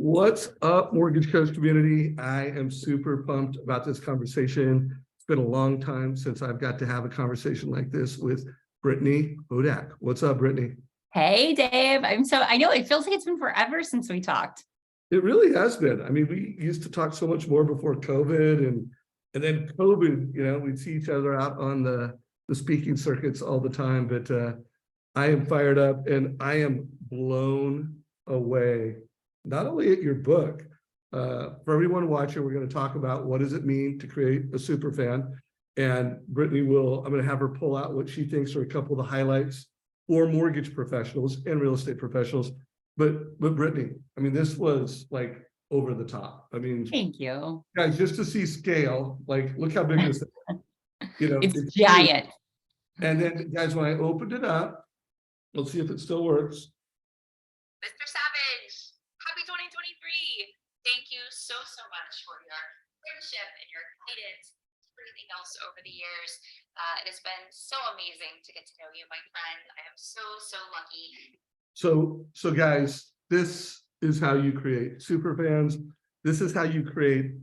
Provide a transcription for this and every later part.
What's up, Mortgage Coach community? I am super pumped about this conversation. It's been a long time since I've got to have a conversation like this with Brittany Hodak. What's up, Brittany? Hey, Dave. I know it feels like it's been forever since we talked. It really has been. I mean, we used to talk so much more before COVID, and then COVID, we'd see each other out on the speaking circuits all the time. But I am fired up and I am blown away, not only at your book. For everyone watching, we're going to talk about what does it mean to create a super fan. And Brittany I'm going to have her pull out what she thinks are a couple of the highlights for mortgage professionals and real estate professionals. But Brittany, I mean, this was like over the top. I mean, Thank you. guys, just to see scale, like look how big this is. It's giant. Huge. And then guys, when I opened it up, let's see if it still works. Mr. Savage, happy 2023. Thank you so much for your friendship and your guidance, everything else over the years. It has been so amazing to get to know you, my friend. I am so lucky. So guys, this is how you create super fans. This is how you create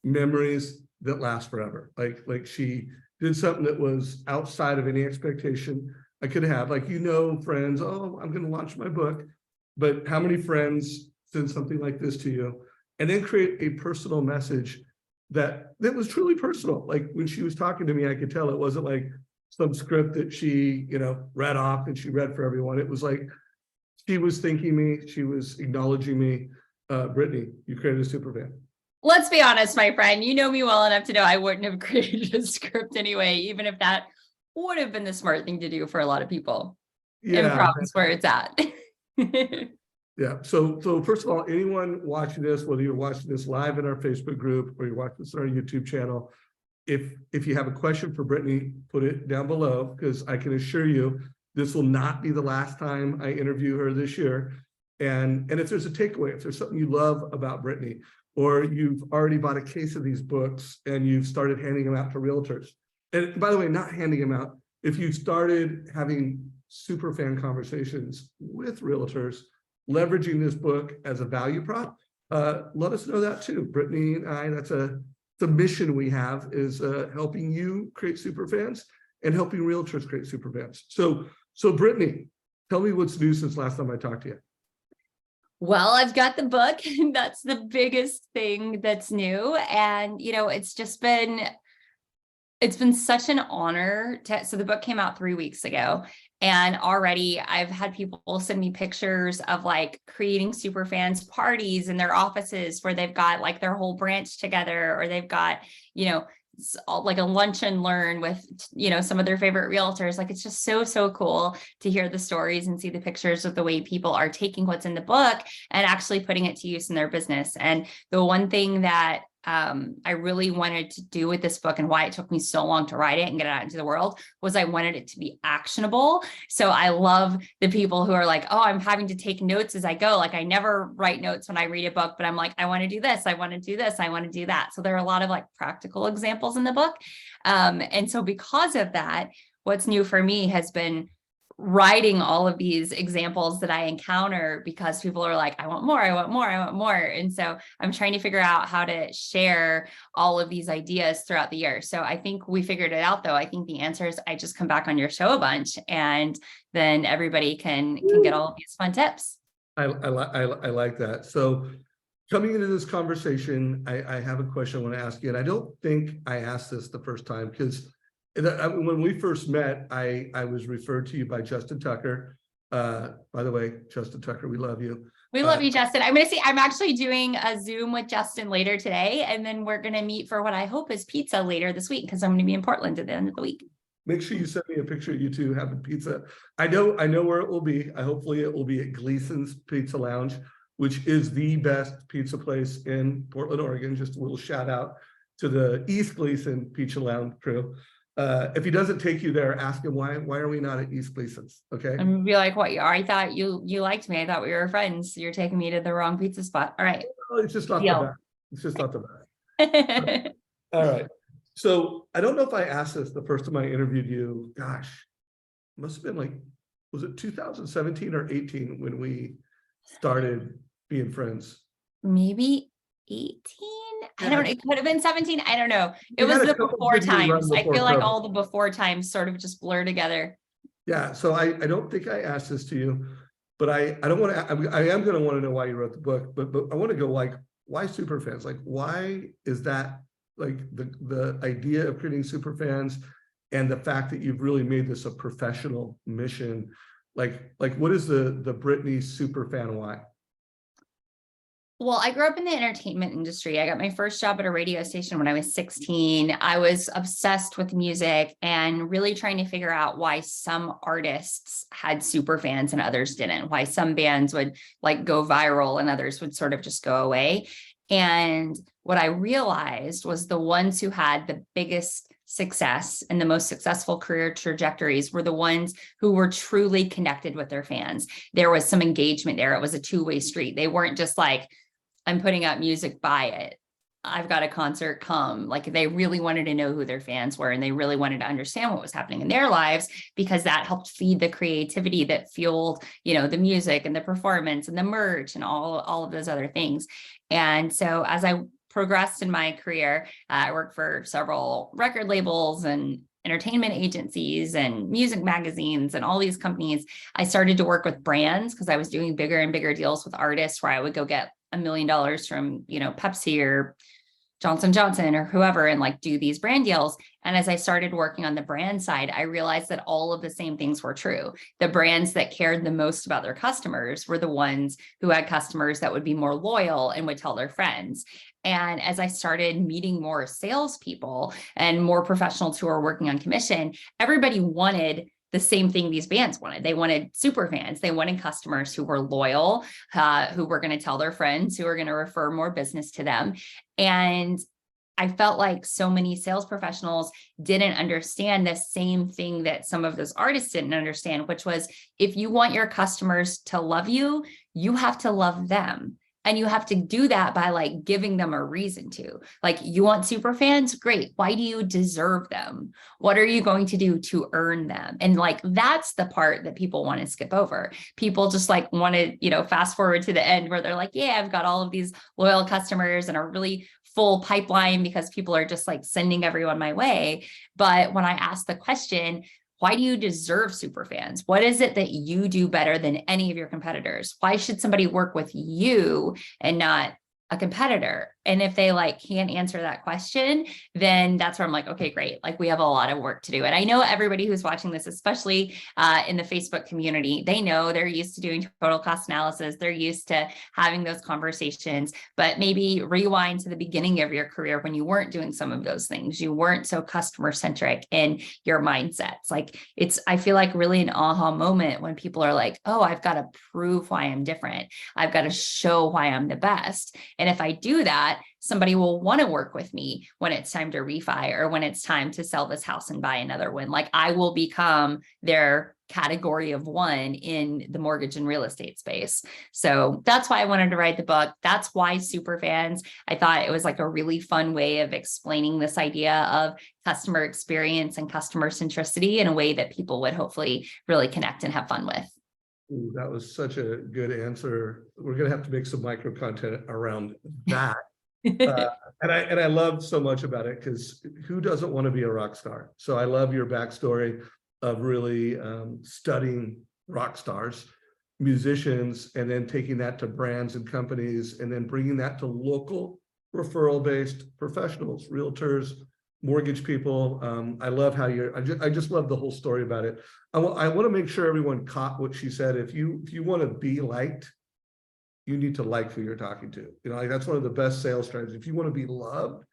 memories that last forever. Like she did something that was outside of any expectation I could have. Like, friends, oh, I'm going to launch my book. But how many friends send something like this to you and then create a personal message that was truly personal? Like when she was talking to me, I could tell it wasn't like some script that she, read off and she read for everyone. It was like, she was thanking me. She was acknowledging me. Brittany, you created a super fan. Let's be honest, my friend. You know me well enough to know I wouldn't have created a script anyway, even if that would have been the smart thing to do for a lot of people. Yeah. Improv's where it's at. Yeah. So first of all, anyone watching this, whether you're watching this live in our Facebook group or you're watching this on our YouTube channel, if you have a question for Brittany, put it down below, because I can assure you this will not be the last time I interview her this year. And if there's a takeaway, if there's something you love about Brittany, or you've already bought a case of these books and you've started handing them out to realtors. And by the way, not handing them out, if you started having super fan conversations with realtors, leveraging this book as a value prop, let us know that too. Brittany and I, that's the mission we have, is helping you create super fans and helping realtors create super fans. So Brittany, tell me what's new since last time I talked to you. Well, I've got the book, and that's the biggest thing that's new. And, it's been such an honor so the book came out 3 weeks ago, and already I've had people send me pictures of like creating super fans parties in their offices where they've got like their whole branch together, or they've got, like a lunch and learn with, some of their favorite realtors. Like, it's just so cool to hear the stories and see the pictures of the way people are taking what's in the book and actually putting it to use in their business. And the one thing that I really wanted to do with this book, and why it took me so long to write it and get it out into the world, was I wanted it to be actionable. So I love the people who are like, oh, I'm having to take notes as I go. Like, I never write notes when I read a book, but I'm like, I want to do this. I want to do this. I want to do that. So there are a lot of like practical examples in the book. And so because of that, what's new for me has been writing all of these examples that I encounter, because people are like, I want more, I want more, I want more. And so I'm trying to figure out how to share all of these ideas throughout the year. So I think we figured it out, though. I think the answer is I just come back on your show a bunch, and then everybody can get all of these fun tips. I like that. So coming into this conversation, I have a question I want to ask you. And I don't think I asked this the first time, because when we first met, I was referred to you by Justin Tucker. By the way, Justin Tucker, we love you. We love you, Justin. I'm actually doing a Zoom with Justin later today, and then we're going to meet for what I hope is pizza later this week, because I'm going to be in Portland at the end of the week. Make sure you send me a picture of you two having pizza. I know where it will be. Hopefully it will be at Gleason's Pizza Lounge, which is the best pizza place in Portland, Oregon. Just a little shout out to the East Gleason Pizza Lounge crew. If he doesn't take you there, ask him why are we not at East Gleason's? Okay. And be like, what? I thought you liked me. I thought we were friends. You're taking me to the wrong pizza spot. All right. Well, it's just not the best. It's just not the best. All right. So I don't know if I asked this the first time I interviewed you. Gosh, it must have been like, was it 2017 or 18 when we started being friends? maybe 18. I don't know. It could have been 17. I don't know. It You was had a the couple before video runs times. I before feel like COVID. all the before times sort of just blur together. Yeah, so I don't think I asked this to you, but I don't want to, I am going to want to know why you wrote the book, but I want to go like, why Superfans? Like, why is that like the idea of creating Superfans and the fact that you've really made this a professional mission? Like what is the Brittany Superfan why? Well, I grew up in the entertainment industry. I got my first job at a radio station when I was 16. I was obsessed with music and really trying to figure out why some artists had super fans and others didn't, why some bands would like go viral and others would sort of just go away. And what I realized was the ones who had the biggest success and the most successful career trajectories were the ones who were truly connected with their fans. There was some engagement there. It was a two-way street. They weren't just like, I'm putting out music, buy it. I've got a concert, come. Like they really wanted to know who their fans were and they really wanted to understand what was happening in their lives because that helped feed the creativity that fueled, the music and the performance and the merch and all of those other things. And so as I progressed in my career, I worked for several record labels and entertainment agencies and music magazines and all these companies. I started to work with brands because I was doing bigger and bigger deals with artists where I would go get $1 million from, Pepsi or Johnson & Johnson or whoever and like do these brand deals. And as I started working on the brand side, I realized that all of the same things were true. The brands that cared the most about their customers were the ones who had customers that would be more loyal and would tell their friends. And as I started meeting more salespeople and more professionals who are working on commission, everybody wanted the same thing these bands wanted. They wanted super fans. They wanted customers who were loyal, who were going to tell their friends, who were going to refer more business to them. And I felt like so many sales professionals didn't understand the same thing that some of those artists didn't understand, which was if you want your customers to love you, you have to love them. And you have to do that by like giving them a reason to. Like, you want super fans? Great. Why do you deserve them? What are you going to do to earn them? And like, that's the part that people want to skip over. People just like want to, fast forward to the end where they're like, yeah, I've got all of these loyal customers and a really full pipeline because people are just like sending everyone my way. But when I ask the question, why do you deserve super fans? What is it that you do better than any of your competitors? Why should somebody work with you and not a competitor? And if they like can't answer that question, then that's where I'm like, okay, great. Like we have a lot of work to do. And I know everybody who's watching this, especially in the Facebook community, they know they're used to doing total cost analysis. They're used to having those conversations, but maybe rewind to the beginning of your career when you weren't doing some of those things. You weren't so customer centric in your mindsets. Like I feel like really an aha moment when people are like, oh, I've got to prove why I'm different. I've got to show why I'm the best. And if I do that, somebody will want to work with me when it's time to refi or when it's time to sell this house and buy another one. Like I will become their category of one in the mortgage and real estate space. So that's why I wanted to write the book. That's why Superfans. I thought it was like a really fun way of explaining this idea of customer experience and customer centricity in a way that people would hopefully really connect and have fun with. Ooh, that was such a good answer. We're going to have to make some micro content around that. And I love so much about it because who doesn't want to be a rock star? So I love your backstory of really studying rock stars, musicians, and then taking that to brands and companies, and then bringing that to local referral-based professionals, realtors, mortgage people. I love how I just love the whole story about it. I want to make sure everyone caught what she said. If you want to be liked, you need to like who you're talking to. Like that's one of the best sales strategies. If you want to be loved,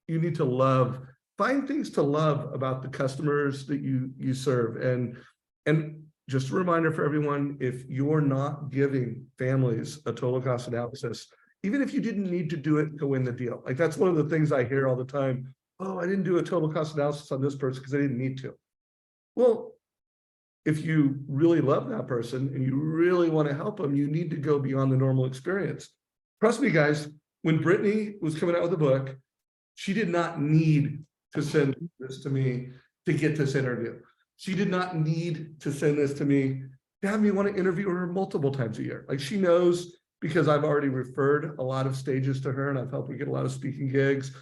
you need to find things to love about the customers that you serve. And just a reminder for everyone, if you're not giving families a total cost analysis, even if you didn't need to do it to win the deal, like that's one of the things I hear all the time. Oh, I didn't do a total cost analysis on this person because I didn't need to. Well, if you really love that person and you really want to help them, you need to go beyond the normal experience. Trust me, guys, when Brittany was coming out with a book, she did not need to send this to me to get this interview. She did not need to send this to me to have me want to interview her multiple times a year. Like she knows because I've already referred a lot of stages to her and I've helped her get a lot of speaking gigs.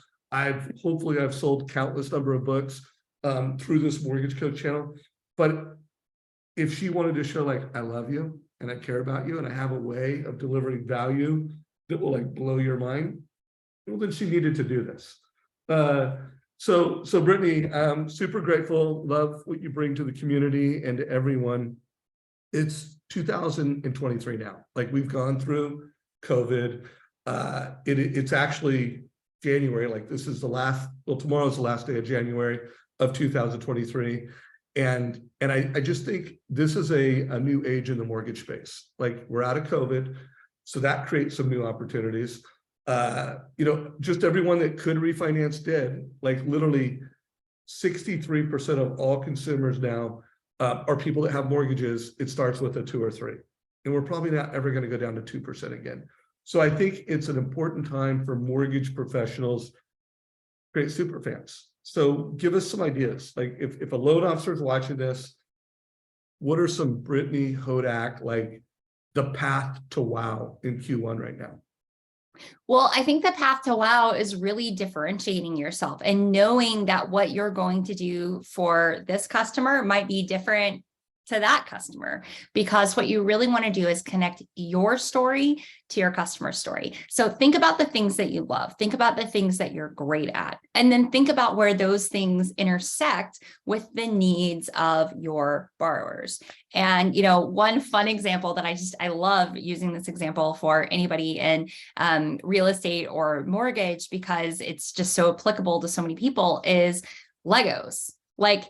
Hopefully I've sold countless number of books through this Mortgage Coach channel. But if she wanted to show like, I love you and I care about you and I have a way of delivering value that will like blow your mind, well, then she needed to do this. So Brittany, I'm super grateful, love what you bring to the community and to everyone. It's 2023 now. Like we've gone through COVID. It's actually January, like this is the last, well, tomorrow's the last day of January of 2023. And I just think this is a new age in the mortgage space. Like we're out of COVID, so that creates some new opportunities. Just everyone that could refinance did. Like literally 63% of all consumers now are people that have mortgages. It starts with a 2 or 3, and we're probably not ever going to go down to 2% again. So I think it's an important time for mortgage professionals to create superfans. So give us some ideas. Like if a loan officer is watching this, what are some Brittany Hodak, like the path to wow in Q1 right now? Well, I think the path to wow is really differentiating yourself and knowing that what you're going to do for this customer might be different to that customer, because what you really want to do is connect your story to your customer's story. So think about the things that you love, think about the things that you're great at, and then think about where those things intersect with the needs of your borrowers. And, one fun example that I love using this example for anybody in real estate or mortgage, because it's just so applicable to so many people, is Legos. Like,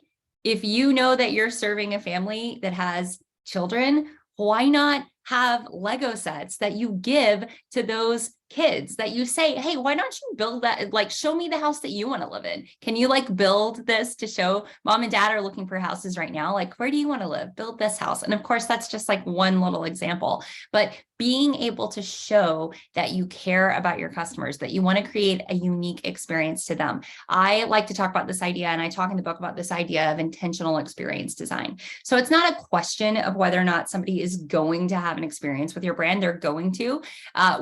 if you know that you're serving a family that has children, why not have Lego sets that you give to those kids, that you say, hey, why don't you build that? Like, show me the house that you want to live in. Can you like build this to show mom and dad are looking for houses right now? Like, where do you want to live? Build this house. And of course, that's just like one little example, but being able to show that you care about your customers, that you want to create a unique experience to them. I like to talk about this idea, and I talk in the book about this idea of intentional experience design. So it's not a question of whether or not somebody is going to have an experience with your brand. They're going to.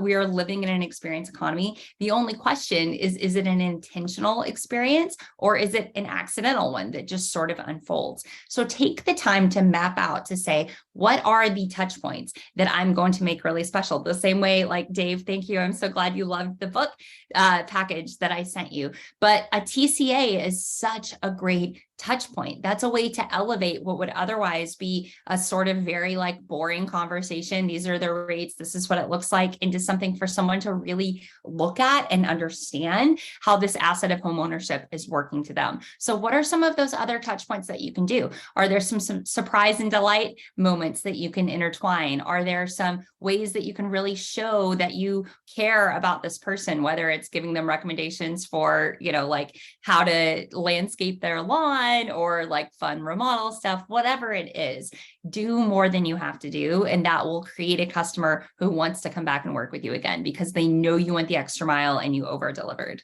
We are living in an experience economy. The only question is it an intentional experience, or is it an accidental one that just sort of unfolds? So take the time to map out, to say, what are the touch points that I'm going to make really special? The same way, like Dave, thank you. I'm so glad you loved the book package that I sent you. But a TCA is such a great touch point. That's a way to elevate what would otherwise be a sort of very like boring conversation. These are the rates, this is what it looks like, into something for someone to really look at and understand how this asset of homeownership is working to them. So what are some of those other touch points that you can do? Are there some surprise and delight moments that you can intertwine? Are there some ways that you can really show that you care about this person, whether it's giving them recommendations for, like how to landscape their lawn, or like fun remodel stuff, whatever it is, do more than you have to do. And that will create a customer who wants to come back and work with you again, because they know you went the extra mile and you over delivered.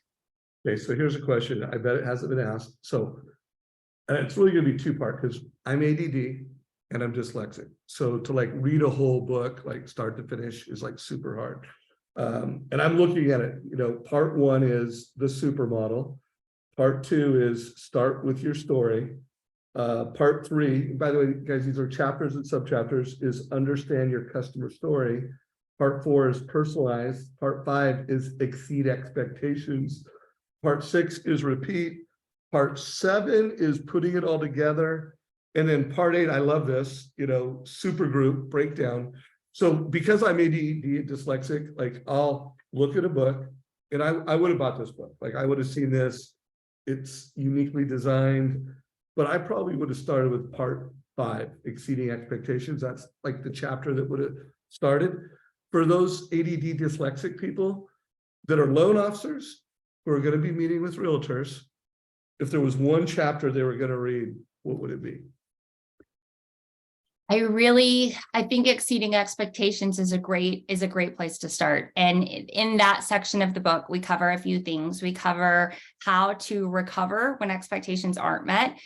Okay, so here's a question. I bet it hasn't been asked. So it's really going to be two-part, because I'm ADD and I'm dyslexic. So to like read a whole book, like start to finish, is like super hard. And I'm looking at it, part 1 is the supermodel. Part 2 is start with your story. Part 3, by the way, guys, these are chapters and subchapters, is understand your customer story. Part 4 is personalize. Part 5 is exceed expectations. Part 6 is repeat. Part 7 is putting it all together. And then part 8, I love this, super group breakdown. So because I'm ADD and dyslexic, like I'll look at a book, and I would have bought this book. Like I would have seen this. It's uniquely designed, but I probably would have started with part 5, exceeding expectations. That's like the chapter that would have started. For those ADD dyslexic people that are loan officers who are going to be meeting with realtors, if there was one chapter they were going to read, what would it be? I think exceeding expectations is a great place to start. And in that section of the book, we cover a few things. We cover how to recover when expectations aren't met.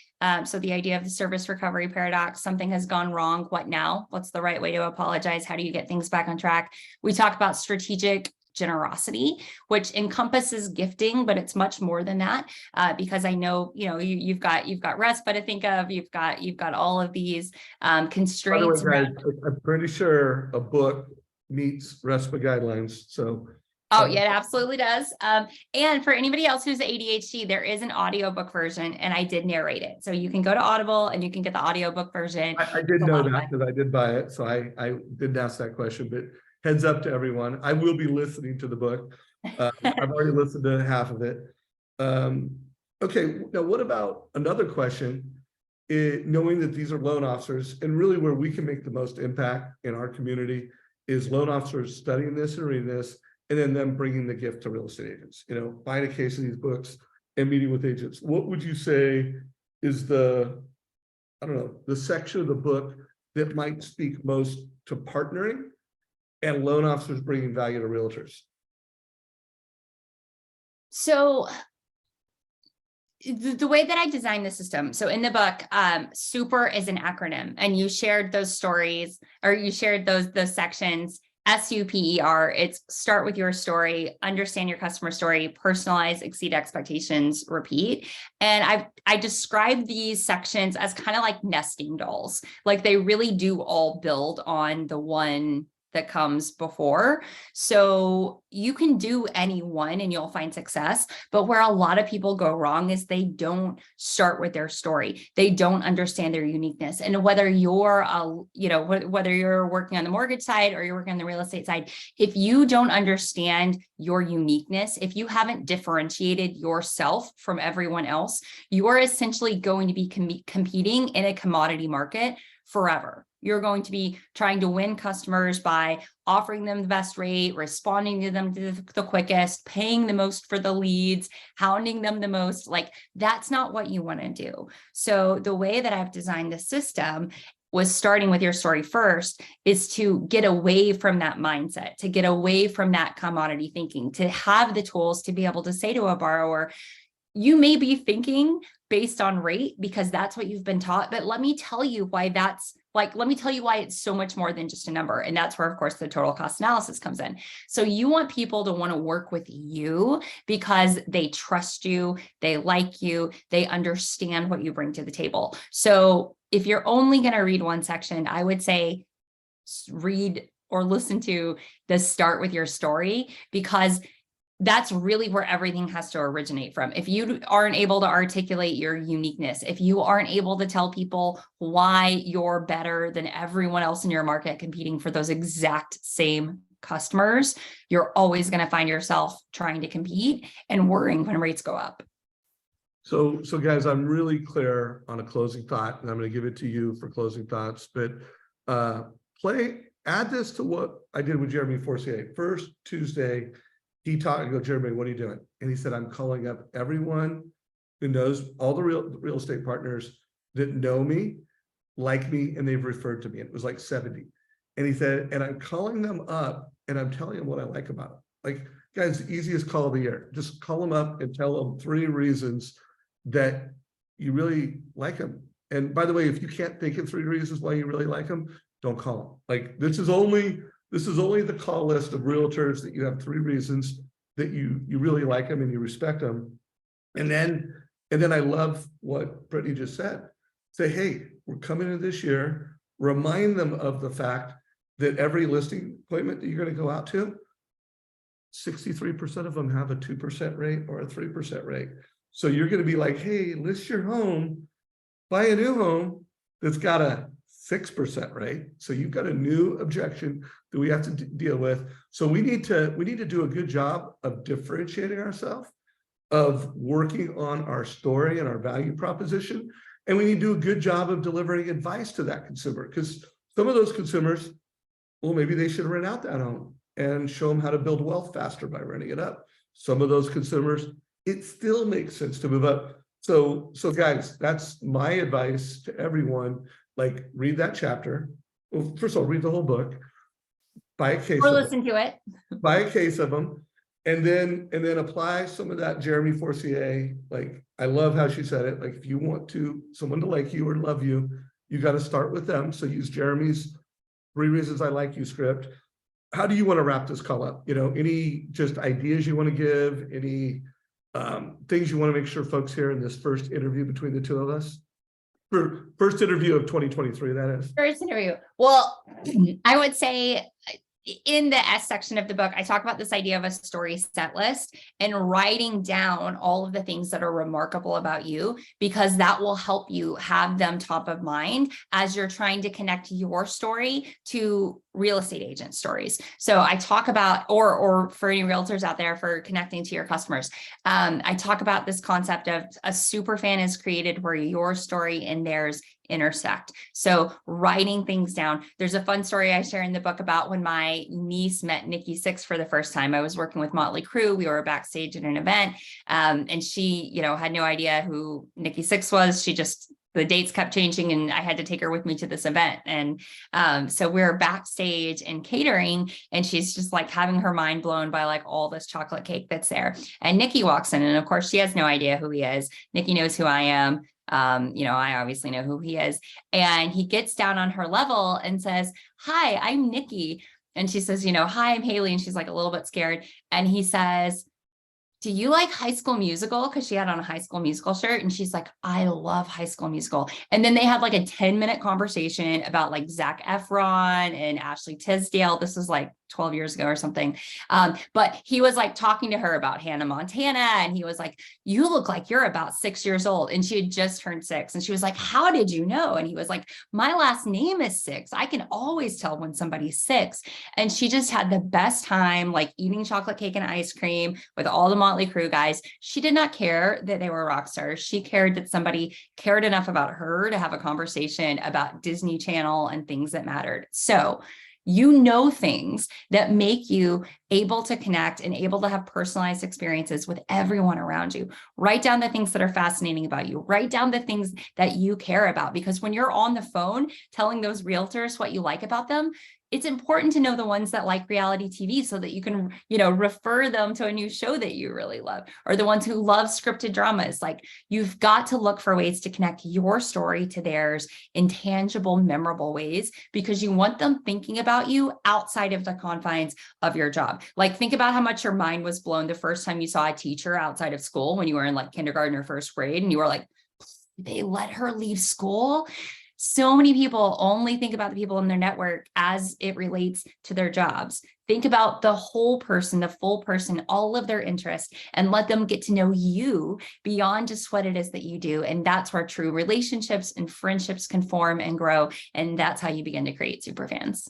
So the idea of the service recovery paradox, something has gone wrong. What now? What's the right way to apologize? How do you get things back on track? We talk about strategic generosity, which encompasses gifting, but it's much more than that. Because I know, you've got RESPA to think of, you've got all of these constraints. By the way, guys, I'm pretty sure a book meets RESPA guidelines. So Oh, yeah, it absolutely does. And for anybody else who's ADHD, there is an audiobook version, and I did narrate it. So you can go to Audible and you can get the audiobook version. I did know that because I did buy it. So I didn't ask that question, but heads up to everyone. I will be listening to the book. I've already listened to half of it. Okay, now what about another question? Knowing that these are loan officers, and really where we can make the most impact in our community is loan officers studying this and reading this, and then them bringing the gift to real estate agents, buying a case of these books and meeting with agents. What would you say is the section of the book that might speak most to partnering and loan officers bringing value to realtors? So the way that I designed the system, so in the book, SUPER is an acronym, and you shared those stories, or you shared those sections. SUPER, it's start with your story, understand your customer story, personalize, exceed expectations, repeat. And I describe these sections as kind of like nesting dolls. Like they really do all build on the one that comes before. So you can do any one and you'll find success. But where a lot of people go wrong is they don't start with their story. They don't understand their uniqueness. And whether you're, whether you're working on the mortgage side or you're working on the real estate side, if you don't understand your uniqueness, if you haven't differentiated yourself from everyone else, you are essentially going to be competing in a commodity market forever. You're going to be trying to win customers by offering them the best rate, responding to them the quickest, paying the most for the leads, hounding them the most. Like that's not what you want to do. So the way that I've designed the system was starting with your story first is to get away from that mindset, to get away from that commodity thinking, to have the tools to be able to say to a borrower, you may be thinking based on rate because that's what you've been taught, but let me tell you why let me tell you why it's so much more than just a number. And that's where, of course, the total cost analysis comes in. So you want people to want to work with you because they trust you, they like you, they understand what you bring to the table. So if you're only going to read one section, I would say read or listen to the start with your story, because that's really where everything has to originate from. If you aren't able to articulate your uniqueness, if you aren't able to tell people why you're better than everyone else in your market competing for those exact same customers, you're always going to find yourself trying to compete and worrying when rates go up. So guys, I'm really clear on a closing thought, and I'm going to give it to you for closing thoughts, but add this to what I did with Jeremy Forcier. First Tuesday, he talked, I go, Jeremy, what are you doing? And he said, I'm calling up everyone who knows, all the real estate partners that know me, like me, and they've referred to me. It was like 70. And he said, and I'm calling them up and I'm telling them what I like about them. Like, guys, the easiest call of the year. Just call them up and tell them 3 reasons that you really like them. And by the way, if you can't think of 3 reasons why you really like them, don't call them. Like, this is only the call list of realtors that you have 3 reasons that you really like them and you respect them. And then I love what Brittany just said. Say, hey, we're coming into this year. Remind them of the fact that every listing appointment that you're going to go out to, 63% of them have a 2% rate or a 3% rate. So you're going to be like, hey, list your home, buy a new home that's got a 6% rate. So you've got a new objection that we have to deal with. So we need to do a good job of differentiating ourselves, of working on our story and our value proposition. And we need to do a good job of delivering advice to that consumer, because some of those consumers, well, maybe they should rent out that home and show them how to build wealth faster by renting it up. Some of those consumers, it still makes sense to move up. So guys, that's my advice to everyone. Like, read that chapter, well, first of all, read the whole book, buy a case Or of them, listen to it. buy a case of them, and then apply some of that Jeremy Forcier. Like, I love how she said it. Like, if you want someone to like you or love you, you got to start with them. So use Jeremy's 3 Reasons I Like You script. How do you want to wrap this call up? Any just ideas you want to give? Any things you want to make sure folks hear in this first interview between the two of us? For first interview of 2023, that is. First interview. Well, I would say in the S section of the book, I talk about this idea of a story set list and writing down all of the things that are remarkable about you, because that will help you have them top of mind as you're trying to connect your story to real estate agent stories. So I talk about, or for any realtors out there for connecting to your customers, I talk about this concept of a super fan is created where your story and theirs intersect. So writing things down. There's a fun story I share in the book about when my niece met Nikki Sixx for the first time. I was working with Motley Crue. We were backstage at an event, and she, had no idea who Nikki Sixx was. The dates kept changing and I had to take her with me to this event. And so we're backstage and catering, and she's just like having her mind blown by like all this chocolate cake that's there. And Nikki walks in, and of course she has no idea who he is. Nikki knows who I am. I obviously know who he is. And he gets down on her level and says, "Hi, I'm Nikki." And she says, "Hi, I'm Haley." And she's like a little bit scared. And he says, "Do you like High School Musical?" Because she had on a High School Musical shirt. And she's like, "I love High School Musical." And then they had like a 10-minute conversation about like Zac Efron and Ashley Tisdale. This was like 12 years ago or something. But he was like talking to her about Hannah Montana. And he was like, "You look like you're about 6 years old." And she had just turned 6. And she was like, "How did you know?" And he was like, "My last name is Sixx. I can always tell when somebody's 6. And she just had the best time, like eating chocolate cake and ice cream with all the Motley Crue guys. She did not care that they were rock stars. She cared that somebody cared enough about her to have a conversation about Disney Channel and things that mattered. So things that make you able to connect and able to have personalized experiences with everyone around you. Write down the things that are fascinating about you. Write down the things that you care about, because when you're on the phone telling those realtors what you like about them, it's important to know the ones that like reality TV so that you can, refer them to a new show that you really love, or the ones who love scripted dramas. Like, you've got to look for ways to connect your story to theirs in tangible, memorable ways, because you want them thinking about you outside of the confines of your job. Like, think about how much your mind was blown the first time you saw a teacher outside of school when you were in like kindergarten or first grade, and you were like, "They let her leave school?" So many people only think about the people in their network as it relates to their jobs. Think about the whole person, the full person, all of their interests, and let them get to know you beyond just what it is that you do. And that's where true relationships and friendships can form and grow. And that's how you begin to create superfans.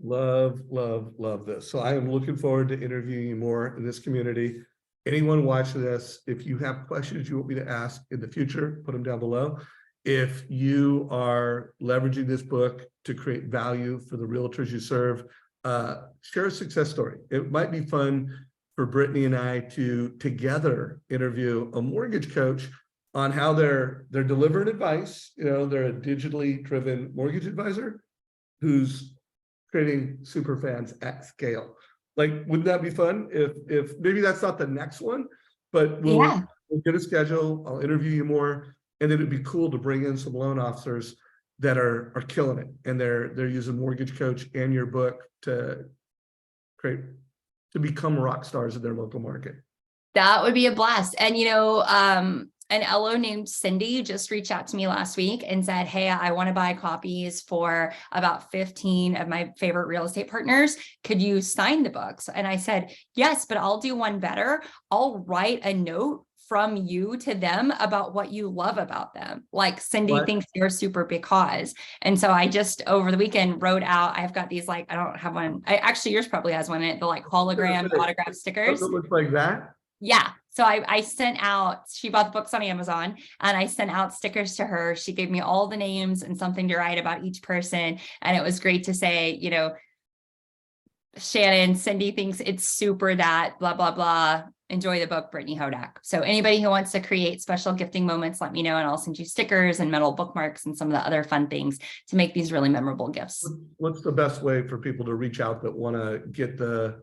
Love, love, love this. So I am looking forward to interviewing you more in this community. Anyone watching this, if you have questions you want me to ask in the future, put them down below. If you are leveraging this book to create value for the realtors you serve, share a success story. It might be fun for Brittany and I to together interview a mortgage coach on how they're delivering advice. They're a digitally driven mortgage advisor who's creating super fans at scale. Like, wouldn't that be fun? If maybe that's not the next one, but we'll get a schedule. I'll interview you more. And then it'd be cool to bring in some loan officers that are killing it, and they're using MortgageCoach and your book to become rock stars in their local market. That would be a blast. And an LO named Cindy just reached out to me last week and said, "Hey, I want to buy copies for about 15 of my favorite real estate partners. Could you sign the books?" And I said, "Yes, but I'll do one better. I'll write a note from you to them about what you love about them. Like, Cindy thinks you're super because." And so I just over the weekend wrote out, I've got these, like, I don't have one. Actually, yours probably has one in it, the like hologram autograph stickers. It looks like that. Yeah. So I sent out, she bought the books on Amazon, and I sent out stickers to her. She gave me all the names and something to write about each person. And it was great to say, Shannon, Cindy thinks it's super that blah, blah, blah. Enjoy the book, Brittany Hodak. So anybody who wants to create special gifting moments, let me know and I'll send you stickers and metal bookmarks and some of the other fun things to make these really memorable gifts. What's the best way for people to reach out that want to get the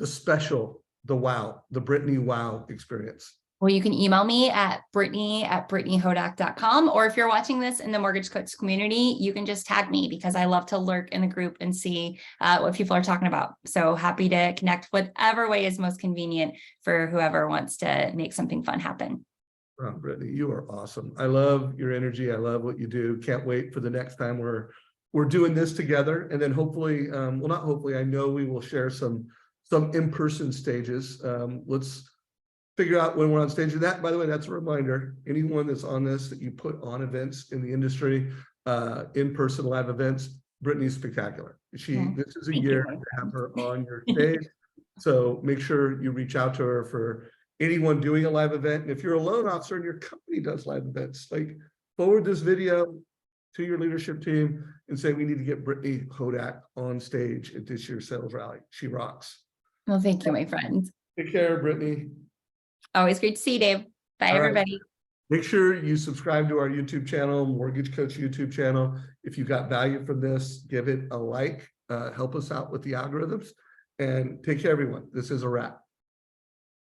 special, the wow, the Brittany wow experience? Well, you can email me at brittany@brittanyhodak.com, or if you're watching this in the Mortgage Coach community, you can just tag me because I love to lurk in the group and see what people are talking about. So happy to connect whatever way is most convenient for whoever wants to make something fun happen. Brittany, you are awesome. I love your energy. I love what you do. Can't wait for the next time we're doing this together. And then hopefully, well, not hopefully, I know we will share some in-person stages. Let's figure out when we're on stage. And that, by the way, that's a reminder. Anyone that's on this that you put on events in the industry, in-person live events, Brittany's spectacular. This is a year to have her on your stage. So make sure you reach out to her for anyone doing a live event. And if you're a loan officer and your company does live events, like forward this video to your leadership team and say, we need to get Brittany Hodak on stage at this year's sales rally. She rocks. Well, thank you, my friend. Take care, Brittany. Always great to see you, Dave. Bye, everybody. Make sure you subscribe to our YouTube channel, Mortgage Coach YouTube channel. If you got value from this, give it a like, help us out with the algorithms, and take care, everyone. This is a wrap.